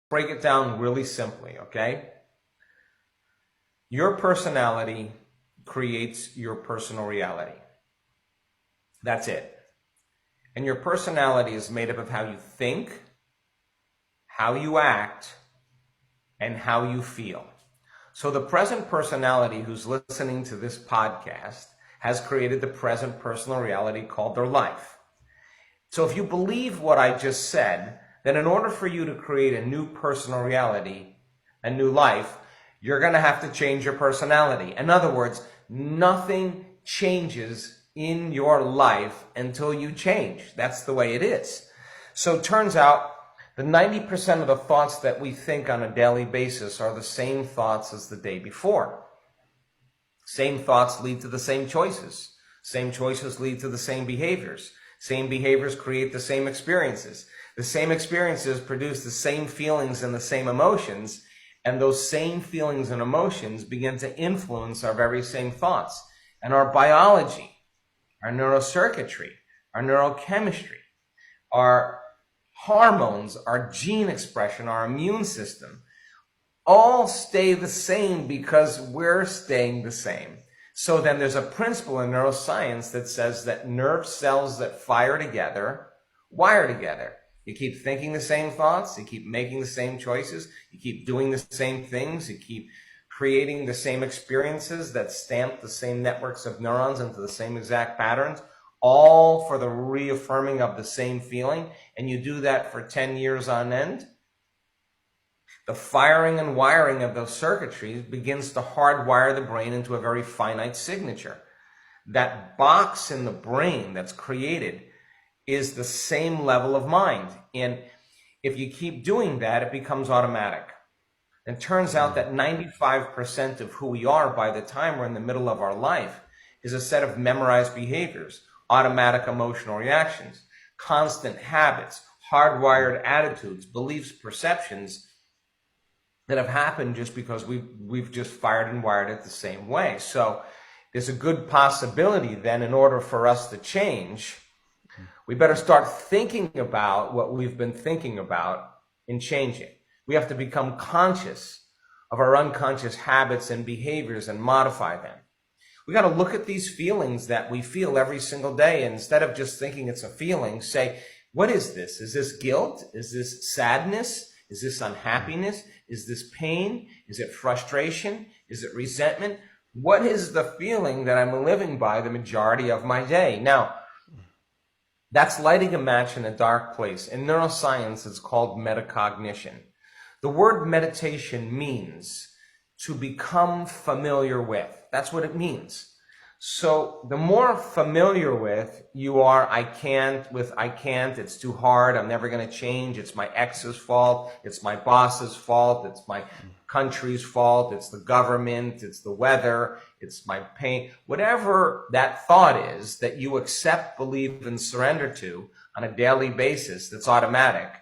break it down really simply, okay? Your personality creates your personal reality. That's it. And your personality is made up of how you think, how you act, and how you feel. So the present personality who's listening to this podcast has created the present personal reality called their life. So if you believe what I just said, then in order for you to create a new personal reality, a new life, you're going to have to change your personality. In other words, nothing changes in your life until you change. That's the way it is. So it turns out the 90% of the thoughts that we think on a daily basis are the same thoughts as the day before. Same thoughts lead to the same choices. Same choices lead to the same behaviors. Same behaviors create the same experiences. The same experiences produce the same feelings and the same emotions. And those same feelings and emotions begin to influence our very same thoughts. And our biology, our neurocircuitry, our neurochemistry, our hormones, our gene expression, our immune system, all stay the same because we're staying the same. So then there's a principle in neuroscience that says that nerve cells that fire together, wire together. You keep thinking the same thoughts, you keep making the same choices, you keep doing the same things, you keep creating the same experiences that stamp the same networks of neurons into the same exact patterns, all for the reaffirming of the same feeling, and you do that for 10 years on end, the firing and wiring of those circuitries begins to hardwire the brain into a very finite signature. That box in the brain that's created is the same level of mind. And if you keep doing that, it becomes automatic. It turns out that 95% of who we are by the time we're in the middle of our life is a set of memorized behaviors, automatic emotional reactions, constant habits, hardwired attitudes, beliefs, perceptions that have happened just because we've just fired and wired it the same way. So there's a good possibility then, in order for us to change, we better start thinking about what we've been thinking about in changing. We have to become conscious of our unconscious habits and behaviors and modify them. We got to look at these feelings that we feel every single day, and instead of just thinking it's a feeling, say, what is this? Is this guilt? Is this sadness? Is this unhappiness? Is this pain? Is it frustration? Is it resentment? What is the feeling that I'm living by the majority of my day? Now, that's lighting a match in a dark place. In neuroscience, it's called metacognition. The word meditation means to become familiar with. That's what it means. So the more familiar with you are, I can't, it's too hard, I'm never going to change, it's my ex's fault, it's my boss's fault, it's my country's fault, it's the government, it's the weather, it's my pain, whatever that thought is that you accept, believe, and surrender to on a daily basis that's automatic,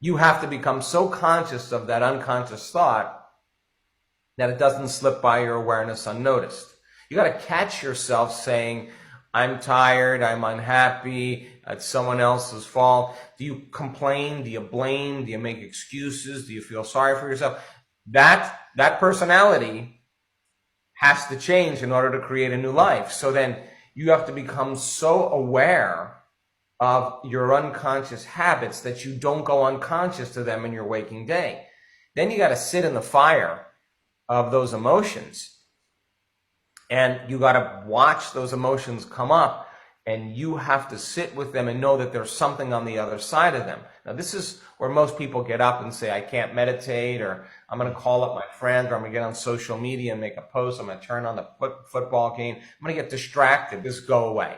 you have to become so conscious of that unconscious thought that it doesn't slip by your awareness unnoticed. You got to catch yourself saying, I'm tired, I'm unhappy, it's someone else's fault. Do you complain? Do you blame? Do you make excuses? Do you feel sorry for yourself? That personality has to change in order to create a new life. So then you have to become so aware of your unconscious habits that you don't go unconscious to them in your waking day. Then you got to sit in the fire of those emotions. And you got to watch those emotions come up, and you have to sit with them and know that there's something on the other side of them. Now, this is where most people get up and say, I can't meditate, or I'm going to call up my friend, or I'm going to get on social media and make a post. I'm going to turn on the football game. I'm going to get distracted. Just go away.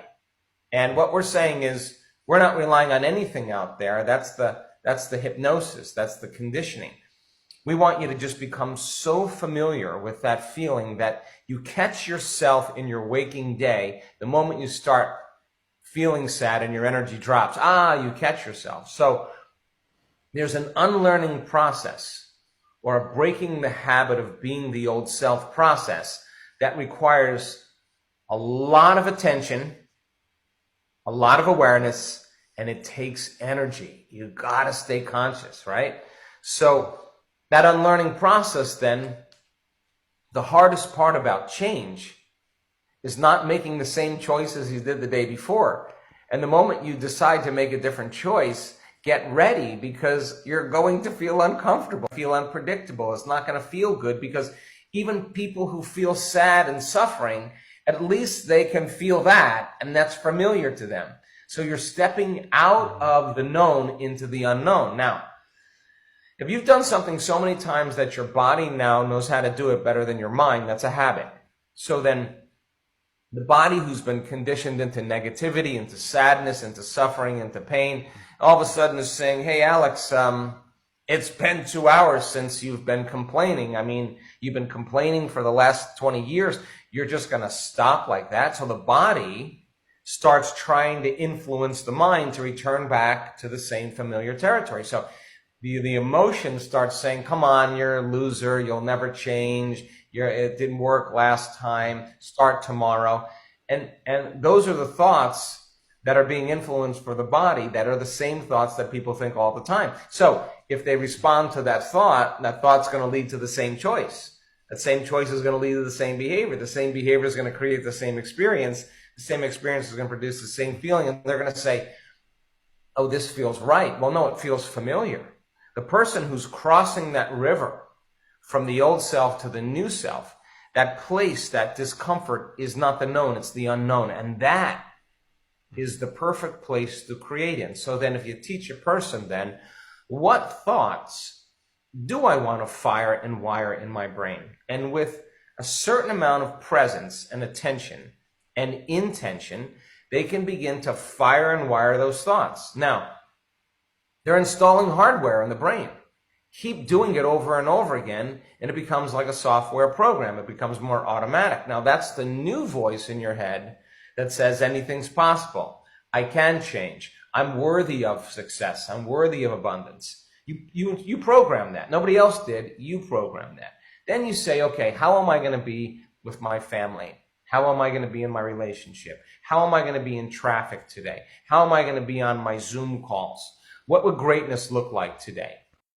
And what we're saying is we're not relying on anything out there. That's the hypnosis. That's the conditioning. We want you to just become so familiar with that feeling that you catch yourself in your waking day. The moment you start feeling sad and your energy drops, you catch yourself. So there's an unlearning process, or a breaking the habit of being the old self process, that requires a lot of attention, a lot of awareness, and it takes energy. You got to stay conscious, right? So that unlearning process then, the hardest part about change is not making the same choices you did the day before. And the moment you decide to make a different choice, get ready, because you're going to feel uncomfortable, feel unpredictable. It's not going to feel good, because even people who feel sad and suffering, at least they can feel that, and that's familiar to them. So you're stepping out of the known into the unknown. Now, if you've done something so many times that your body now knows how to do it better than your mind, that's a habit. So then the body who's been conditioned into negativity, into sadness, into suffering, into pain, all of a sudden is saying, hey, Alex, it's been 2 hours since you've been complaining. I mean, you've been complaining for the last 20 years. You're just going to stop like that? So the body starts trying to influence the mind to return back to the same familiar territory. So the emotion starts saying, come on, you're a loser. You'll never change. It didn't work last time. Start tomorrow. And those are the thoughts that are being influenced for the body, that are the same thoughts that people think all the time. So if they respond to that thought's going to lead to the same choice. That same choice is going to lead to the same behavior. The same behavior is going to create the same experience. The same experience is going to produce the same feeling. And they're going to say, oh, this feels right. Well, no, it feels familiar. The person who's crossing that river from the old self to the new self, that place, that discomfort is not the known, it's the unknown. And that is the perfect place to create in. So then if you teach a person then, what thoughts do I want to fire and wire in my brain? And with a certain amount of presence and attention and intention, they can begin to fire and wire those thoughts. Now, they're installing hardware in the brain. Keep doing it over and over again, and it becomes like a software program. It becomes more automatic. Now, that's the new voice in your head that says anything's possible. I can change. I'm worthy of success. I'm worthy of abundance. You program that. Nobody else did. You program that. Then you say, okay, how am I going to be with my family? How am I going to be in my relationship? How am I going to be in traffic today? How am I going to be on my Zoom calls? What would greatness look like today?